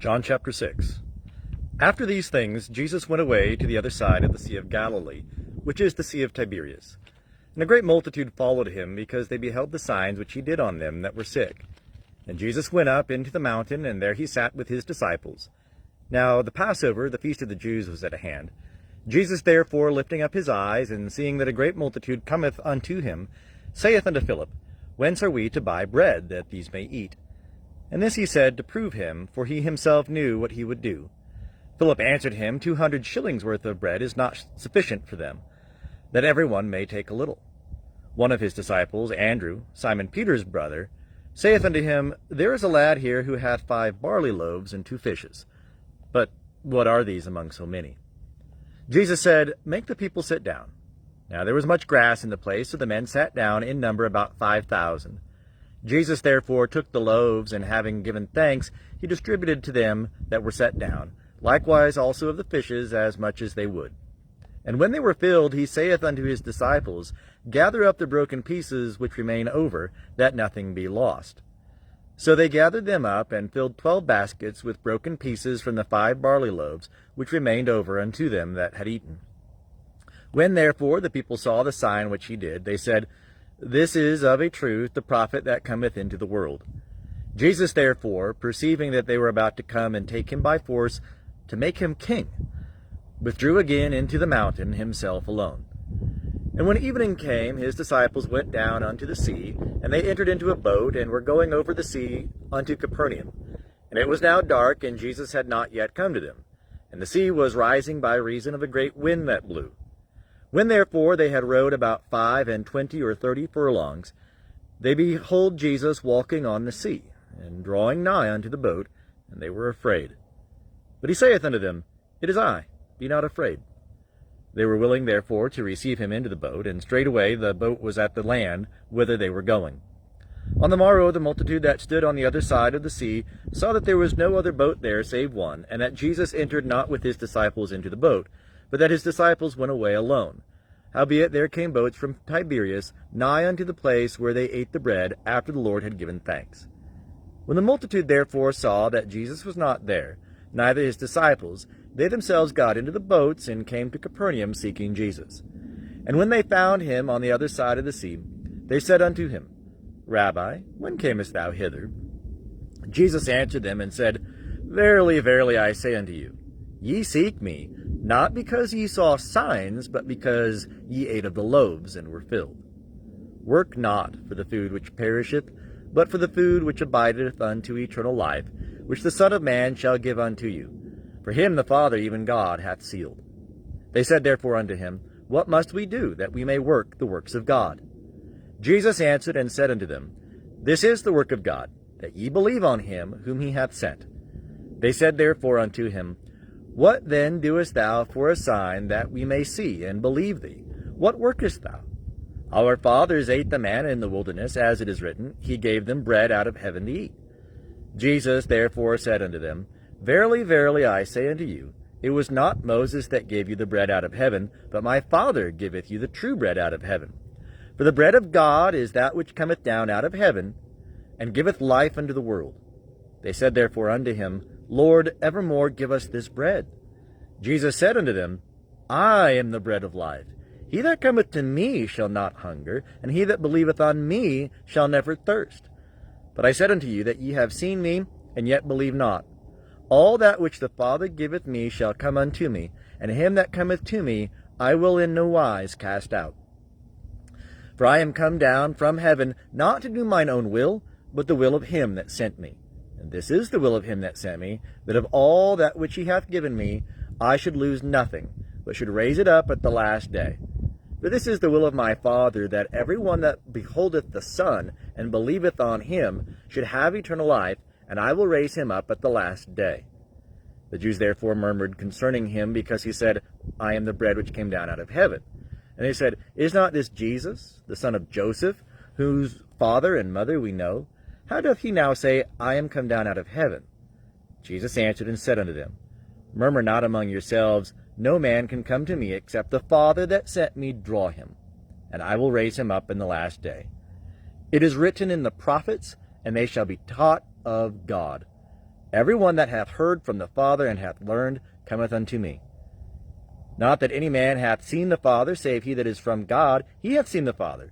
John chapter 6. After these things, Jesus went away to the other side of the Sea of Galilee, which is the Sea of Tiberias. And a great multitude followed him, because they beheld the signs which he did on them that were sick. And Jesus went up into the mountain, and there he sat with his disciples. Now the Passover, the feast of the Jews, was at hand. Jesus therefore, lifting up his eyes, and seeing that a great multitude cometh unto him, saith unto Philip, Whence are we to buy bread, that these may eat? And this he said to prove him, for he himself knew what he would do. Philip answered him, 200 shillings worth of bread is not sufficient for them, that every one may take a little. One of his disciples, Andrew, Simon Peter's brother, saith unto him, There is a lad here who hath 5 barley loaves and 2 fishes. But what are these among so many? Jesus said, Make the people sit down. Now there was much grass in the place, so the men sat down in number about 5,000. Jesus therefore took the loaves, and having given thanks, he distributed to them that were set down, likewise also of the fishes, as much as they would. And when they were filled, he saith unto his disciples, Gather up the broken pieces which remain over, that nothing be lost. So they gathered them up, and filled 12 baskets with broken pieces from the 5 barley loaves, which remained over unto them that had eaten. When therefore the people saw the sign which he did, they said, This is of a truth the prophet that cometh into the world. Jesus therefore, perceiving that they were about to come and take him by force, to make him king, withdrew again into the mountain himself alone. And when evening came, his disciples went down unto the sea, and they entered into a boat, and were going over the sea unto Capernaum. And it was now dark, and Jesus had not yet come to them. And the sea was rising by reason of a great wind that blew. When therefore they had rowed about 25 or 30 furlongs, they behold Jesus walking on the sea, and drawing nigh unto the boat, and they were afraid. But he saith unto them, It is I, be not afraid. They were willing therefore to receive him into the boat, and straightway the boat was at the land, whither they were going. On the morrow the multitude that stood on the other side of the sea saw that there was no other boat there save one, and that Jesus entered not with his disciples into the boat, but that his disciples went away alone. Howbeit there came boats from Tiberias nigh unto the place where they ate the bread, after the Lord had given thanks. When the multitude therefore saw that Jesus was not there, neither his disciples, they themselves got into the boats, and came to Capernaum, seeking Jesus. And when they found him on the other side of the sea, they said unto him, Rabbi, when camest thou hither? Jesus answered them, and said, Verily, verily, I say unto you, ye seek me, not because ye saw signs, but because ye ate of the loaves, and were filled. Work not for the food which perisheth, but for the food which abideth unto eternal life, which the Son of Man shall give unto you. For him the Father, even God, hath sealed. They said therefore unto him, What must we do, that we may work the works of God? Jesus answered and said unto them, This is the work of God, that ye believe on him whom he hath sent. They said therefore unto him, What then doest thou for a sign, that we may see and believe thee? What workest thou? Our fathers ate the manna in the wilderness, as it is written, He gave them bread out of heaven to eat. Jesus therefore said unto them, Verily, verily, I say unto you, it was not Moses that gave you the bread out of heaven, but my Father giveth you the true bread out of heaven. For the bread of God is that which cometh down out of heaven, and giveth life unto the world. They said therefore unto him, Lord, evermore give us this bread. Jesus said unto them, I am the bread of life. He that cometh to me shall not hunger, and he that believeth on me shall never thirst. But I said unto you that ye have seen me, and yet believe not. All that which the Father giveth me shall come unto me, and him that cometh to me I will in no wise cast out. For I am come down from heaven, not to do mine own will, but the will of him that sent me. And this is the will of him that sent me, that of all that which he hath given me I should lose nothing, but should raise it up at the last day. For this is the will of my Father, that every one that beholdeth the Son, and believeth on him, should have eternal life, and I will raise him up at the last day. The Jews therefore murmured concerning him, because he said, I am the bread which came down out of heaven. And they said, Is not this Jesus, the son of Joseph, whose father and mother we know? How doth he now say, I am come down out of heaven? Jesus answered and said unto them, Murmur not among yourselves, no man can come to me, except the Father that sent me draw him, and I will raise him up in the last day. It is written in the prophets, and they shall be taught of God. Every one that hath heard from the Father and hath learned cometh unto me. Not that any man hath seen the Father, save he that is from God, he hath seen the Father.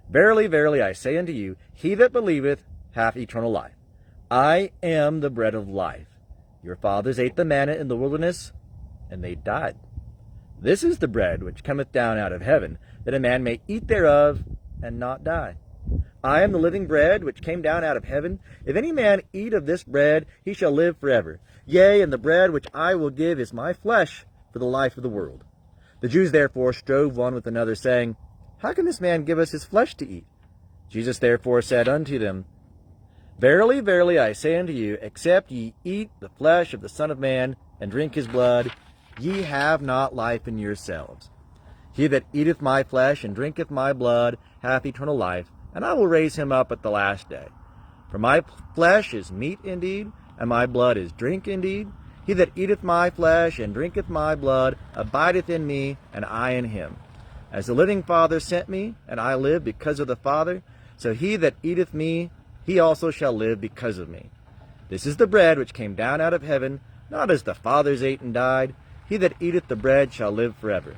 Verily, verily, I say unto you, he that believeth hath eternal life. I am the bread of life. Your fathers ate the manna in the wilderness, and they died. This is the bread which cometh down out of heaven, that a man may eat thereof, and not die. I am the living bread which came down out of heaven. If any man eat of this bread, he shall live forever. Yea, and the bread which I will give is my flesh for the life of the world. The Jews therefore strove one with another, saying, How can this man give us his flesh to eat? Jesus therefore said unto them, Verily, verily, I say unto you, except ye eat the flesh of the Son of Man, and drink his blood, ye have not life in yourselves. He that eateth my flesh and drinketh my blood hath eternal life, and I will raise him up at the last day. For my flesh is meat indeed, and my blood is drink indeed. He that eateth my flesh and drinketh my blood abideth in me, and I in him. As the living Father sent me, and I live because of the Father, so he that eateth me, he also shall live because of me. This is the bread which came down out of heaven, not as the fathers ate and died. He that eateth the bread shall live forever.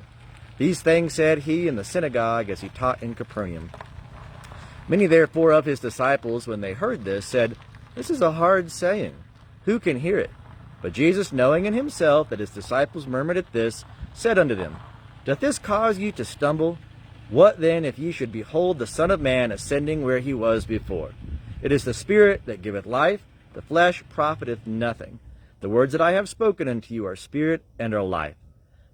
These things said he in the synagogue as he taught in Capernaum. Many therefore of his disciples, when they heard this, said, This is a hard saying. Who can hear it? But Jesus, knowing in himself that his disciples murmured at this, said unto them, Doth this cause you to stumble? What then if ye should behold the Son of Man ascending where he was before? It is the Spirit that giveth life, the flesh profiteth nothing. The words that I have spoken unto you are spirit and are life.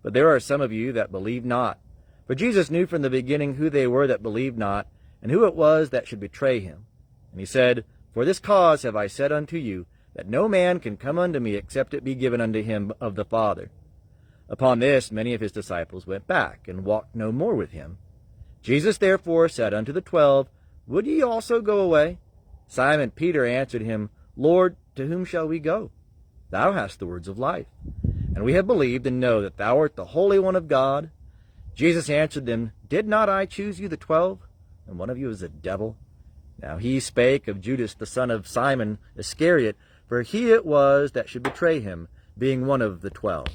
But there are some of you that believe not. For Jesus knew from the beginning who they were that believed not, and who it was that should betray him. And he said, For this cause have I said unto you, that no man can come unto me except it be given unto him of the Father. Upon this many of his disciples went back, and walked no more with him. Jesus therefore said unto the 12, Would ye also go away? Simon Peter answered him, Lord, to whom shall we go? Thou hast the words of life. And we have believed and know that thou art the Holy One of God. Jesus answered them, Did not I choose you the 12? And one of you is a devil. Now he spake of Judas the son of Simon Iscariot, for he it was that should betray him, being one of the 12.